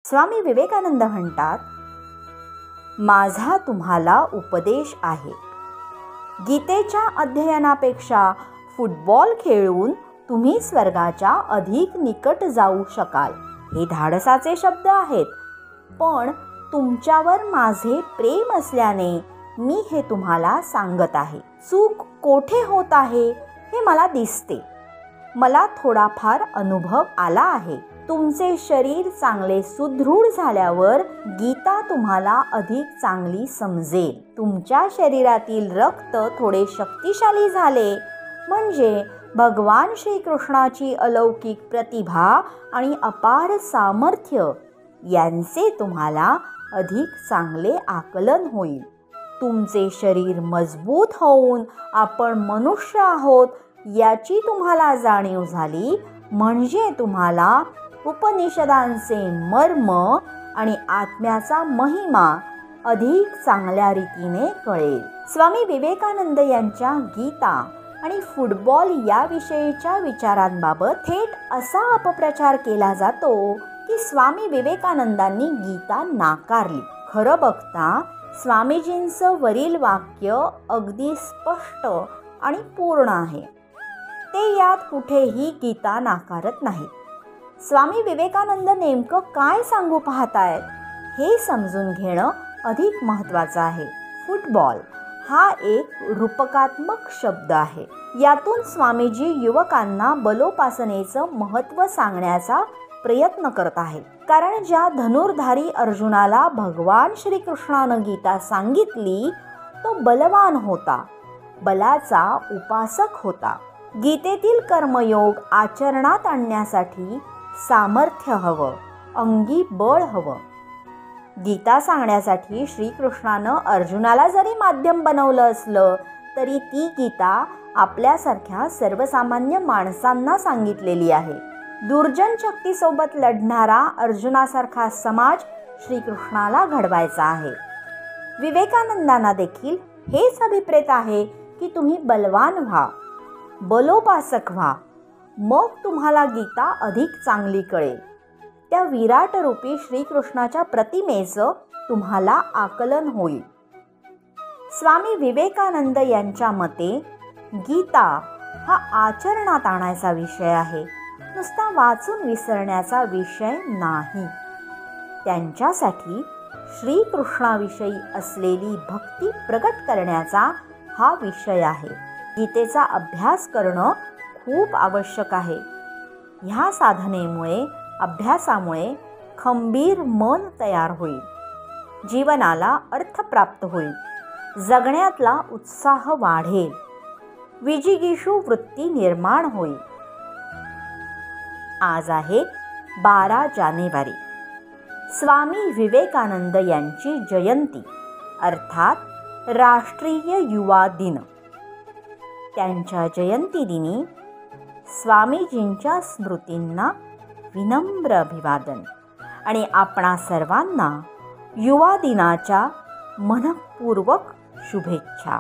स्वामी विवेकानंद म्हणतात, माझा तुम्हाला उपदेश आहे, गीतेच्या अध्ययनापेक्षा फुटबॉल खेळून तुम्ही स्वर्गाच्या अधिक निकट जाऊ शकाल. हे धाडसाचे शब्द आहेत, पण तुमच्यावर माझे प्रेम असल्याने मी हे तुम्हाला सांगत आहे. चूक कोठे होत आहे हे मला दिसते. मला थोडाफार अनुभव आला आहे. तुमचे शरीर चांगले सुदृढ झाल्यावर गीता तुम्हाला अधिक चांगली समजेल. तुमच्या शरीरातील रक्त थोडे शक्तिशाली झाले म्हणजे भगवान श्रीकृष्णाची अलौकिक प्रतिभा आणि अपार सामर्थ्य यांचे तुम्हाला अधिक चांगले आकलन होईल. तुमचे शरीर मजबूत होऊन आपण मनुष्य आहोत याची तुम्हाला जाणीव झाली म्हणजे तुम्हाला उपनिषदांचे मर्म आणि आत्म्याचा महिमा अधिक चांगल्या रीतीने कळेल. स्वामी विवेकानंद यांच्या गीता आणि फुटबॉल याविषयीच्या विचारांबाबत थेट असा अपप्रचार केला जातो की स्वामी विवेकानंदांनी गीता नाकारली. खरं बघता स्वामीजींचं वरील वाक्य अगदी स्पष्ट आणि पूर्ण आहे. ते यात कुठेही गीता नाकारत नाहीत. स्वामी विवेकानंद नेमकं काय सांगू पाहतायत हे समजून घेणं अधिक महत्त्वाचं आहे. फुटबॉल हा एक रूपकात्मक शब्द आहे. यातून स्वामीजी युवकांना बलोपासनेचं महत्त्व सांगण्याचा प्रयत्न करत आहेत. कारण ज्या धनुर्धारी अर्जुनाला भगवान श्रीकृष्णानं गीता सांगितली तो बलवान होता, बलाचा उपासक होता. गीतेतील कर्मयोग आचरणात आणण्यासाठी सामर्थ्य हवं, अंगी बळ हवं. गीता सांगण्यासाठी श्रीकृष्णानं अर्जुनाला जरी माध्यम बनवलं असलं तरी ती गीता आपल्यासारख्या सर्वसामान्य माणसांना सांगितलेली आहे. दुर्जन शक्तीसोबत लढणारा अर्जुनासारखा समाज श्रीकृष्णाला घडवायचा आहे. विवेकानंदांना देखील हेच अभिप्रेत आहे की तुम्ही बलवान व्हा, बलोपासक व्हा, मग तुम्हाला गीता अधिक चांगली कळेल. त्या विराट रूपी श्रीकृष्णाच्या प्रतिमेचं तुम्हाला आकलन होईल. स्वामी विवेकानंद यांच्या मते गीता हा आचरणात आणायचा विषय आहे, नुसता वाचून विसरण्याचा विषय नाही. त्यांच्यासाठी श्रीकृष्णाविषयी असलेली भक्ती प्रकट करण्याचा हा विषय आहे. गीतेचा अभ्यास करणं खूप आवश्यक आहे. ह्या साधनेमुळे, अभ्यासामुळे खंबीर मन तयार होईल, जीवनाला अर्थ प्राप्त होईल, जगण्यातला उत्साह वाढेल, विजिगीषू वृत्ती निर्माण होईल. आज आहे 12 जानेवारी, स्वामी विवेकानंद यांची जयंती अर्थात राष्ट्रीय युवा दिन. त्यांच्या जयंती दिनी स्वामीजींच्या स्मृतींना विनम्र अभिवादन आणि आपणा सर्वांना युवा दिनाच्या मनःपूर्वक शुभेच्छा.